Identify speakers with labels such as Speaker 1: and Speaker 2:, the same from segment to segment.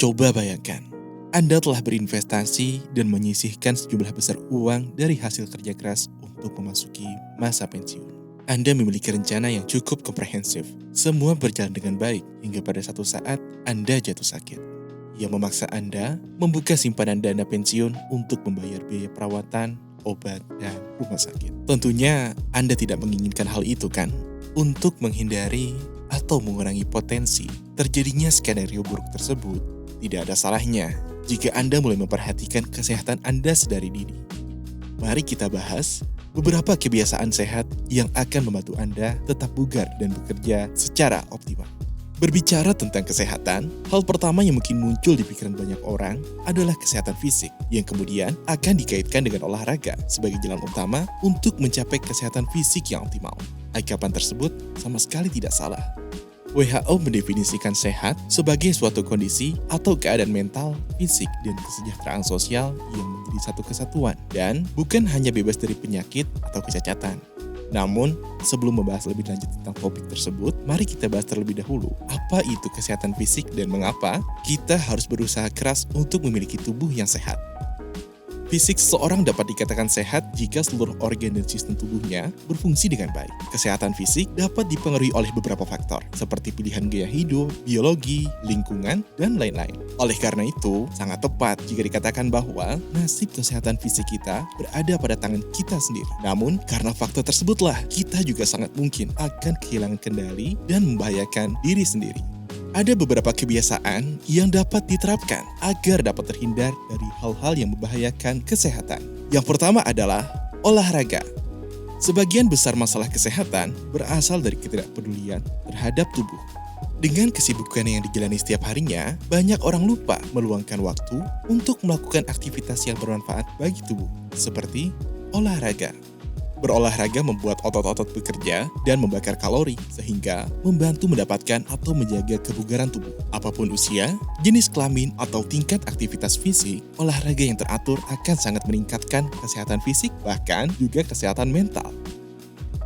Speaker 1: Coba bayangkan, Anda telah berinvestasi dan menyisihkan sejumlah besar uang dari hasil kerja keras untuk memasuki masa pensiun. Anda memiliki rencana yang cukup komprehensif. Semua berjalan dengan baik hingga pada satu saat Anda jatuh sakit, yang memaksa Anda membuka simpanan dana pensiun untuk membayar biaya perawatan, obat, dan rumah sakit. Tentunya Anda tidak menginginkan hal itu kan? Untuk menghindari atau mengurangi potensi terjadinya skenario buruk tersebut, tidak ada salahnya jika Anda mulai memperhatikan kesehatan Anda sedari dini. Mari kita bahas beberapa kebiasaan sehat yang akan membantu Anda tetap bugar dan bekerja secara optimal. Berbicara tentang kesehatan, hal pertama yang mungkin muncul di pikiran banyak orang adalah kesehatan fisik, yang kemudian akan dikaitkan dengan olahraga sebagai jalan utama untuk mencapai kesehatan fisik yang optimal. Anggapan tersebut sama sekali tidak salah. WHO mendefinisikan sehat sebagai suatu kondisi atau keadaan mental, fisik, dan kesejahteraan sosial yang menjadi satu kesatuan, dan bukan hanya bebas dari penyakit atau kecacatan. Namun, sebelum membahas lebih lanjut tentang topik tersebut, mari kita bahas terlebih dahulu apa itu kesehatan fisik dan mengapa kita harus berusaha keras untuk memiliki tubuh yang sehat. Fisik seseorang dapat dikatakan sehat jika seluruh organ dan sistem tubuhnya berfungsi dengan baik. Kesehatan fisik dapat dipengaruhi oleh beberapa faktor, seperti pilihan gaya hidup, biologi, lingkungan, dan lain-lain. Oleh karena itu, sangat tepat jika dikatakan bahwa nasib kesehatan fisik kita berada pada tangan kita sendiri. Namun, karena faktor tersebutlah, kita juga sangat mungkin akan kehilangan kendali dan membahayakan diri sendiri. Ada beberapa kebiasaan yang dapat diterapkan agar dapat terhindar dari hal-hal yang membahayakan kesehatan. Yang pertama adalah olahraga. Sebagian besar masalah kesehatan berasal dari ketidakpedulian terhadap tubuh. Dengan kesibukan yang dijalani setiap harinya, banyak orang lupa meluangkan waktu untuk melakukan aktivitas yang bermanfaat bagi tubuh, seperti olahraga. Berolahraga membuat otot-otot bekerja dan membakar kalori, sehingga membantu mendapatkan atau menjaga kebugaran tubuh. Apapun usia, jenis kelamin, atau tingkat aktivitas fisik, olahraga yang teratur akan sangat meningkatkan kesehatan fisik, bahkan juga kesehatan mental.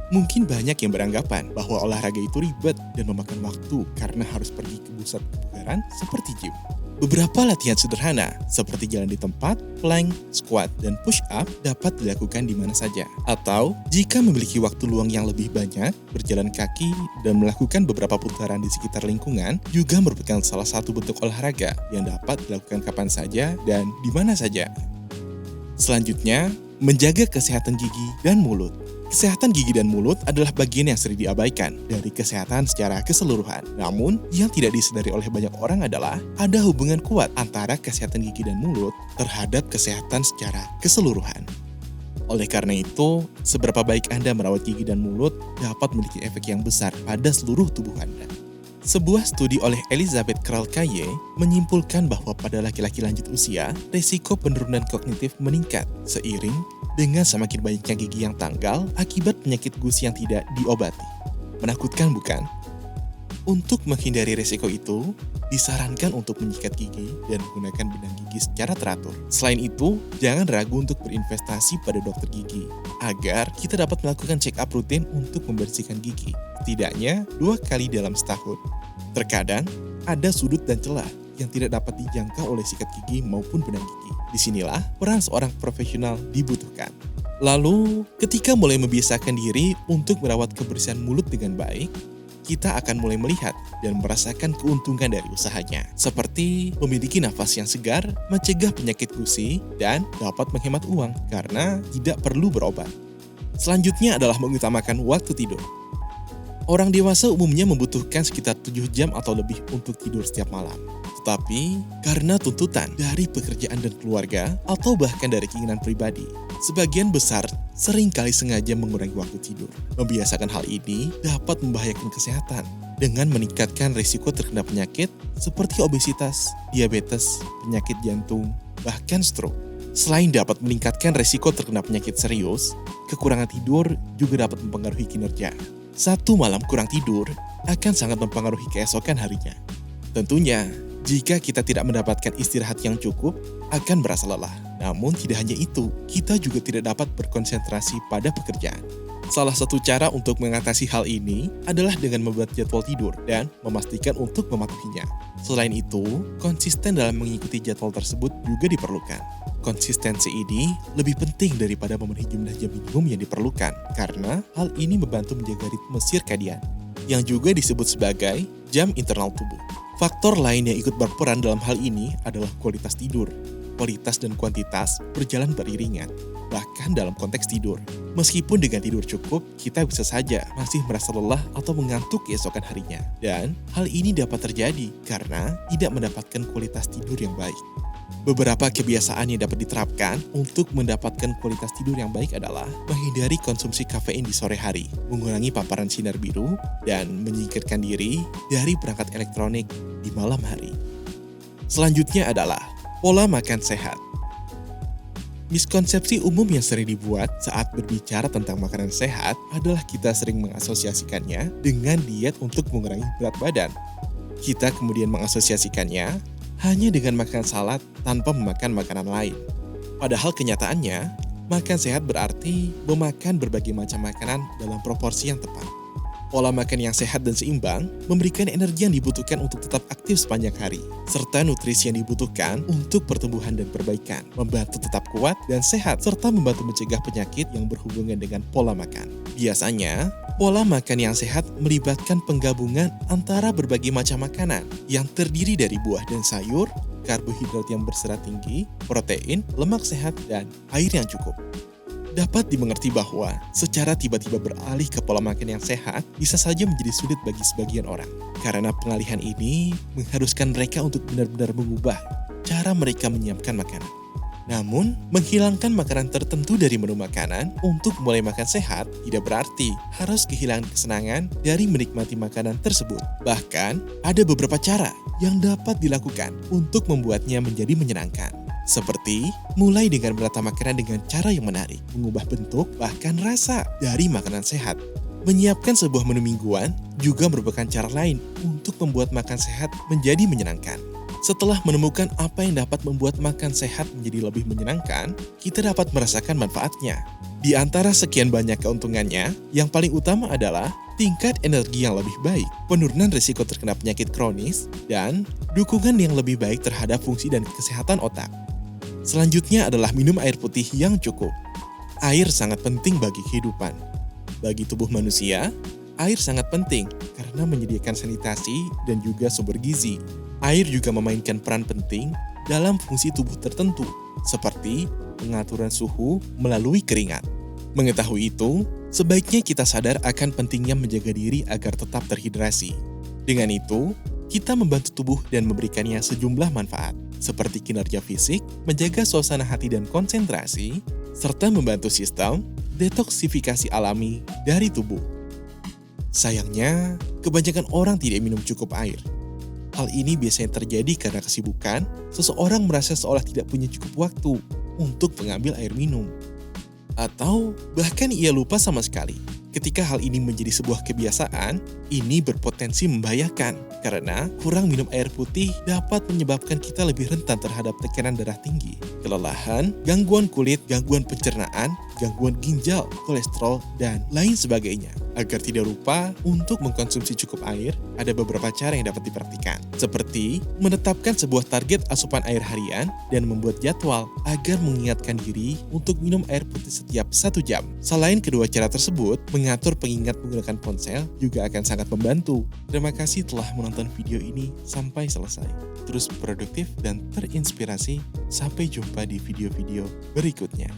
Speaker 1: Mungkin banyak yang beranggapan bahwa olahraga itu ribet dan memakan waktu karena harus pergi ke pusat kebugaran seperti gym. Beberapa latihan sederhana seperti jalan di tempat, plank, squat, dan push-up dapat dilakukan di mana saja. Atau, jika memiliki waktu luang yang lebih banyak, berjalan kaki dan melakukan beberapa putaran di sekitar lingkungan juga merupakan salah satu bentuk olahraga yang dapat dilakukan kapan saja dan di mana saja. Selanjutnya, menjaga kesehatan gigi dan mulut. Kesehatan gigi dan mulut adalah bagian yang sering diabaikan dari kesehatan secara keseluruhan. Namun, yang tidak disadari oleh banyak orang adalah ada hubungan kuat antara kesehatan gigi dan mulut terhadap kesehatan secara keseluruhan. Oleh karena itu, seberapa baik Anda merawat gigi dan mulut dapat memiliki efek yang besar pada seluruh tubuh Anda. Sebuah studi oleh Elizabeth Kralkaye menyimpulkan bahwa pada laki-laki lanjut usia, risiko penurunan kognitif meningkat seiring dengan semakin banyaknya gigi yang tanggal akibat penyakit gusi yang tidak diobati. Menakutkan bukan? Untuk menghindari risiko itu, disarankan untuk menyikat gigi dan menggunakan benang gigi secara teratur. Selain itu, jangan ragu untuk berinvestasi pada dokter gigi, agar kita dapat melakukan check-up rutin untuk membersihkan gigi, setidaknya 2 kali dalam setahun. Terkadang, ada sudut dan celah yang tidak dapat dijangkau oleh sikat gigi maupun benang gigi. Disinilah peran seorang profesional dibutuhkan. Lalu, ketika mulai membiasakan diri untuk merawat kebersihan mulut dengan baik, kita akan mulai melihat dan merasakan keuntungan dari usahanya. Seperti memiliki nafas yang segar, mencegah penyakit gusi, dan dapat menghemat uang karena tidak perlu berobat. Selanjutnya adalah mengutamakan waktu tidur. Orang dewasa umumnya membutuhkan sekitar 7 jam atau lebih untuk tidur setiap malam. Tetapi, karena tuntutan dari pekerjaan dan keluarga, atau bahkan dari keinginan pribadi, sebagian besar seringkali sengaja mengurangi waktu tidur. Membiasakan hal ini dapat membahayakan kesehatan dengan meningkatkan risiko terkena penyakit seperti obesitas, diabetes, penyakit jantung, bahkan stroke. Selain dapat meningkatkan risiko terkena penyakit serius, kekurangan tidur juga dapat mempengaruhi kinerja. 1 malam kurang tidur akan sangat mempengaruhi keesokan harinya. Tentunya, jika kita tidak mendapatkan istirahat yang cukup, akan berasa lelah. Namun tidak hanya itu, kita juga tidak dapat berkonsentrasi pada pekerjaan. Salah satu cara untuk mengatasi hal ini adalah dengan membuat jadwal tidur dan memastikan untuk mematuhinya. Selain itu, konsisten dalam mengikuti jadwal tersebut juga diperlukan. Konsistensi ini lebih penting daripada memenuhi jumlah jam minimum yang diperlukan, karena hal ini membantu menjaga ritme sirkadian, yang juga disebut sebagai jam internal tubuh. Faktor lain yang ikut berperan dalam hal ini adalah kualitas tidur. Kualitas dan kuantitas berjalan beriringan, bahkan dalam konteks tidur. Meskipun dengan tidur cukup, kita bisa saja masih merasa lelah atau mengantuk keesokan harinya. Dan hal ini dapat terjadi karena tidak mendapatkan kualitas tidur yang baik. Beberapa kebiasaan yang dapat diterapkan untuk mendapatkan kualitas tidur yang baik adalah menghindari konsumsi kafein di sore hari, mengurangi paparan sinar biru, dan menyingkirkan diri dari perangkat elektronik di malam hari. Selanjutnya adalah pola makan sehat. Miskonsepsi umum yang sering dibuat saat berbicara tentang makanan sehat adalah kita sering mengasosiasikannya dengan diet untuk mengurangi berat badan. Kita kemudian mengasosiasikannya hanya dengan makan salad tanpa memakan makanan lain. Padahal kenyataannya, makan sehat berarti memakan berbagai macam makanan dalam proporsi yang tepat. Pola makan yang sehat dan seimbang memberikan energi yang dibutuhkan untuk tetap aktif sepanjang hari, serta nutrisi yang dibutuhkan untuk pertumbuhan dan perbaikan, membantu tetap kuat dan sehat, serta membantu mencegah penyakit yang berhubungan dengan pola makan. Biasanya, pola makan yang sehat melibatkan penggabungan antara berbagai macam makanan yang terdiri dari buah dan sayur, karbohidrat yang berserat tinggi, protein, lemak sehat, dan air yang cukup. Dapat dimengerti bahwa secara tiba-tiba beralih ke pola makan yang sehat bisa saja menjadi sulit bagi sebagian orang. Karena pengalihan ini mengharuskan mereka untuk benar-benar mengubah cara mereka menyiapkan makanan. Namun, menghilangkan makanan tertentu dari menu makanan untuk mulai makan sehat tidak berarti harus kehilangan kesenangan dari menikmati makanan tersebut. Bahkan, ada beberapa cara yang dapat dilakukan untuk membuatnya menjadi menyenangkan. Seperti mulai dengan menata makanan dengan cara yang menarik, mengubah bentuk, bahkan rasa dari makanan sehat. Menyiapkan sebuah menu mingguan juga merupakan cara lain untuk membuat makan sehat menjadi menyenangkan. Setelah menemukan apa yang dapat membuat makan sehat menjadi lebih menyenangkan, kita dapat merasakan manfaatnya. Di antara sekian banyak keuntungannya, yang paling utama adalah tingkat energi yang lebih baik, penurunan risiko terkena penyakit kronis, dan dukungan yang lebih baik terhadap fungsi dan kesehatan otak. Selanjutnya adalah minum air putih yang cukup. Air sangat penting bagi kehidupan. Bagi tubuh manusia, air sangat penting karena menyediakan sanitasi dan juga sumber gizi. Air juga memainkan peran penting dalam fungsi tubuh tertentu, seperti pengaturan suhu melalui keringat. Mengetahui itu, sebaiknya kita sadar akan pentingnya menjaga diri agar tetap terhidrasi. Dengan itu, kita membantu tubuh dan memberikannya sejumlah manfaat, seperti kinerja fisik, menjaga suasana hati dan konsentrasi, serta membantu sistem detoksifikasi alami dari tubuh. Sayangnya, kebanyakan orang tidak minum cukup air. Hal ini biasanya terjadi karena kesibukan, seseorang merasa seolah tidak punya cukup waktu untuk mengambil air minum. Atau bahkan ia lupa sama sekali. Ketika hal ini menjadi sebuah kebiasaan, ini berpotensi membahayakan karena kurang minum air putih dapat menyebabkan kita lebih rentan terhadap tekanan darah tinggi, kelelahan, gangguan kulit, gangguan pencernaan, gangguan ginjal, kolesterol, dan lain sebagainya. Agar tidak lupa untuk mengkonsumsi cukup air, ada beberapa cara yang dapat diperhatikan, seperti menetapkan sebuah target asupan air harian dan membuat jadwal agar mengingatkan diri untuk minum air putih setiap 1 jam. Selain kedua cara tersebut, mengatur pengingat menggunakan ponsel juga akan sangat membantu. Terima kasih telah menonton video ini sampai selesai. Terus produktif dan terinspirasi. Sampai jumpa di video-video berikutnya.